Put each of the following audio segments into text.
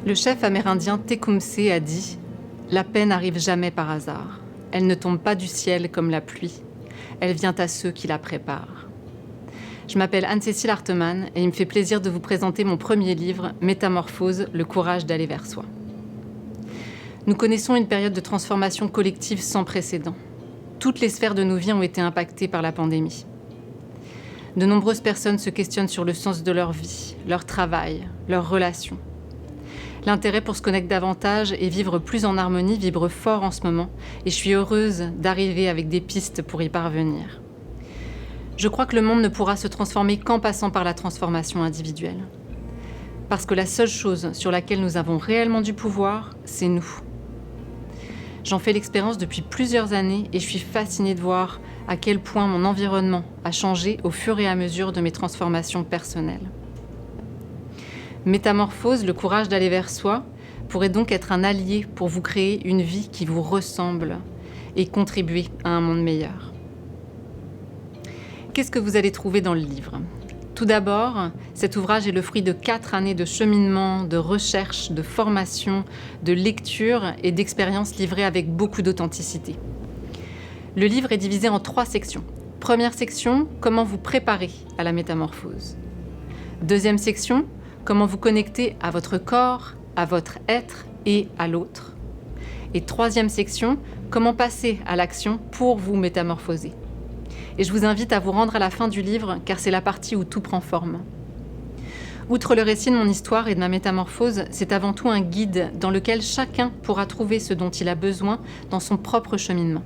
Le chef amérindien Tecumseh a dit « La paix n'arrive jamais par hasard. Elle ne tombe pas du ciel comme la pluie. Elle vient à ceux qui la préparent. » Je m'appelle Anne-Cécile Hartemann et il me fait plaisir de vous présenter mon premier livre, Métamorphose, le courage d'aller vers soi. Nous connaissons une période de transformation collective sans précédent. Toutes les sphères de nos vies ont été impactées par la pandémie. De nombreuses personnes se questionnent sur le sens de leur vie, leur travail, leurs relations. L'intérêt pour se connecter davantage et vivre plus en harmonie vibre fort en ce moment et je suis heureuse d'arriver avec des pistes pour y parvenir. Je crois que le monde ne pourra se transformer qu'en passant par la transformation individuelle. Parce que la seule chose sur laquelle nous avons réellement du pouvoir, c'est nous. J'en fais l'expérience depuis plusieurs années et je suis fascinée de voir à quel point mon environnement a changé au fur et à mesure de mes transformations personnelles. Métamorphose, le courage d'aller vers soi, pourrait donc être un allié pour vous créer une vie qui vous ressemble et contribuer à un monde meilleur. Qu'est-ce que vous allez trouver dans le livre ? Tout d'abord, cet ouvrage est le fruit de 4 années de cheminement, de recherche, de formation, de lecture et d'expériences livrées avec beaucoup d'authenticité. Le livre est divisé en 3 sections. Première section, comment vous préparer à la métamorphose. Deuxième section, comment vous connecter à votre corps, à votre être et à l'autre. Et troisième section, comment passer à l'action pour vous métamorphoser. Et je vous invite à vous rendre à la fin du livre, car c'est la partie où tout prend forme. Outre le récit de mon histoire et de ma métamorphose, c'est avant tout un guide dans lequel chacun pourra trouver ce dont il a besoin dans son propre cheminement.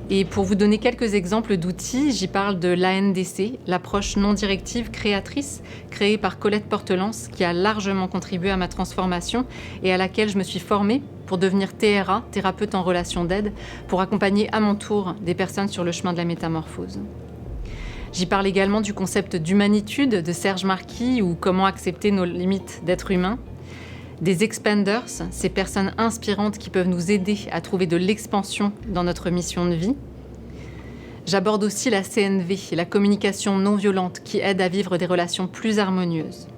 Et pour vous donner quelques exemples d'outils, j'y parle de l'ANDC, l'approche non directive créatrice, créée par Colette Portelance, qui a largement contribué à ma transformation et à laquelle je me suis formée pour devenir TRA, thérapeute en relation d'aide, pour accompagner à mon tour des personnes sur le chemin de la métamorphose. J'y parle également du concept d'humanitude de Serge Marquis ou comment accepter nos limites d'être humain. Des expanders, ces personnes inspirantes qui peuvent nous aider à trouver de l'expansion dans notre mission de vie. J'aborde aussi la CNV, la communication non violente, qui aide à vivre des relations plus harmonieuses.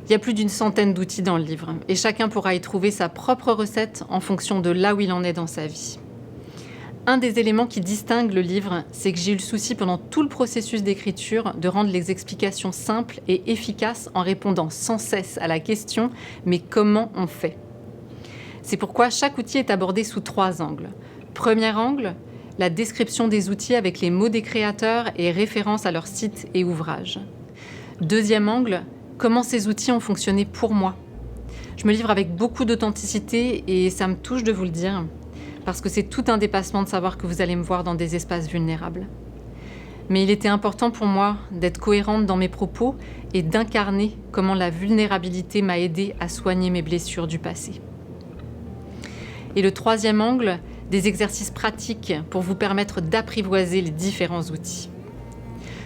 Il y a plus d'une centaine d'outils dans le livre, et chacun pourra y trouver sa propre recette en fonction de là où il en est dans sa vie. Un des éléments qui distingue le livre, c'est que j'ai eu le souci pendant tout le processus d'écriture de rendre les explications simples et efficaces en répondant sans cesse à la question « mais comment on fait ?» C'est pourquoi chaque outil est abordé sous 3 angles. Premier angle, la description des outils avec les mots des créateurs et références à leur site et ouvrages. Deuxième angle, comment ces outils ont fonctionné pour moi. Je me livre avec beaucoup d'authenticité et ça me touche de vous le dire, parce que c'est tout un dépassement de savoir que vous allez me voir dans des espaces vulnérables. Mais il était important pour moi d'être cohérente dans mes propos et d'incarner comment la vulnérabilité m'a aidée à soigner mes blessures du passé. Et le troisième angle, des exercices pratiques pour vous permettre d'apprivoiser les différents outils.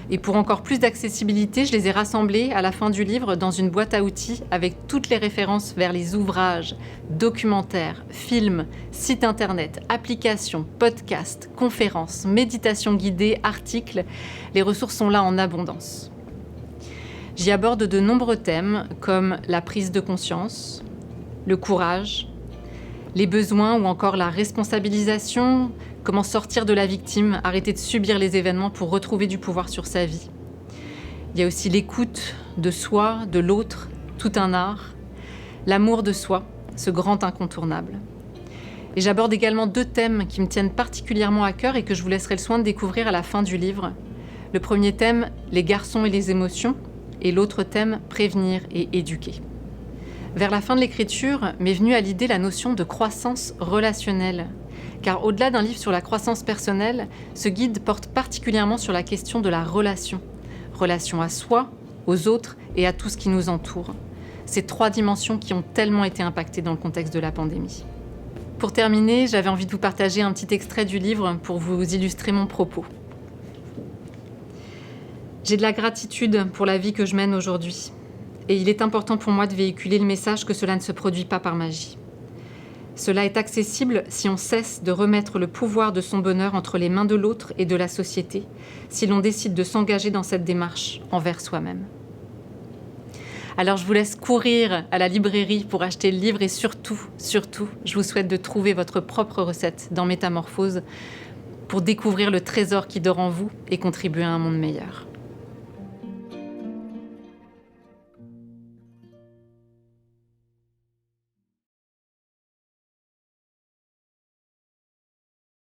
Et pour encore plus d'accessibilité, je les ai rassemblés à la fin du livre dans une boîte à outils avec toutes les références vers les ouvrages, documentaires, films, sites internet, applications, podcasts, conférences, méditations guidées, articles. Les ressources sont là en abondance. J'y aborde de nombreux thèmes comme la prise de conscience, le courage, les besoins ou encore la responsabilisation, comment sortir de la victime, arrêter de subir les événements pour retrouver du pouvoir sur sa vie. Il y a aussi l'écoute de soi, de l'autre, tout un art, l'amour de soi, ce grand incontournable. Et j'aborde également 2 thèmes qui me tiennent particulièrement à cœur et que je vous laisserai le soin de découvrir à la fin du livre. Le premier thème, les garçons et les émotions, et l'autre thème, prévenir et éduquer. Vers la fin de l'écriture, m'est venue à l'idée la notion de croissance relationnelle. Car au-delà d'un livre sur la croissance personnelle, ce guide porte particulièrement sur la question de la relation. Relation à soi, aux autres et à tout ce qui nous entoure. Ces 3 dimensions qui ont tellement été impactées dans le contexte de la pandémie. Pour terminer, j'avais envie de vous partager un petit extrait du livre pour vous illustrer mon propos. J'ai de la gratitude pour la vie que je mène aujourd'hui. Et il est important pour moi de véhiculer le message que cela ne se produit pas par magie. Cela est accessible si on cesse de remettre le pouvoir de son bonheur entre les mains de l'autre et de la société, si l'on décide de s'engager dans cette démarche envers soi-même. Alors je vous laisse courir à la librairie pour acheter le livre et surtout, je vous souhaite de trouver votre propre recette dans Métamorphose pour découvrir le trésor qui dort en vous et contribuer à un monde meilleur.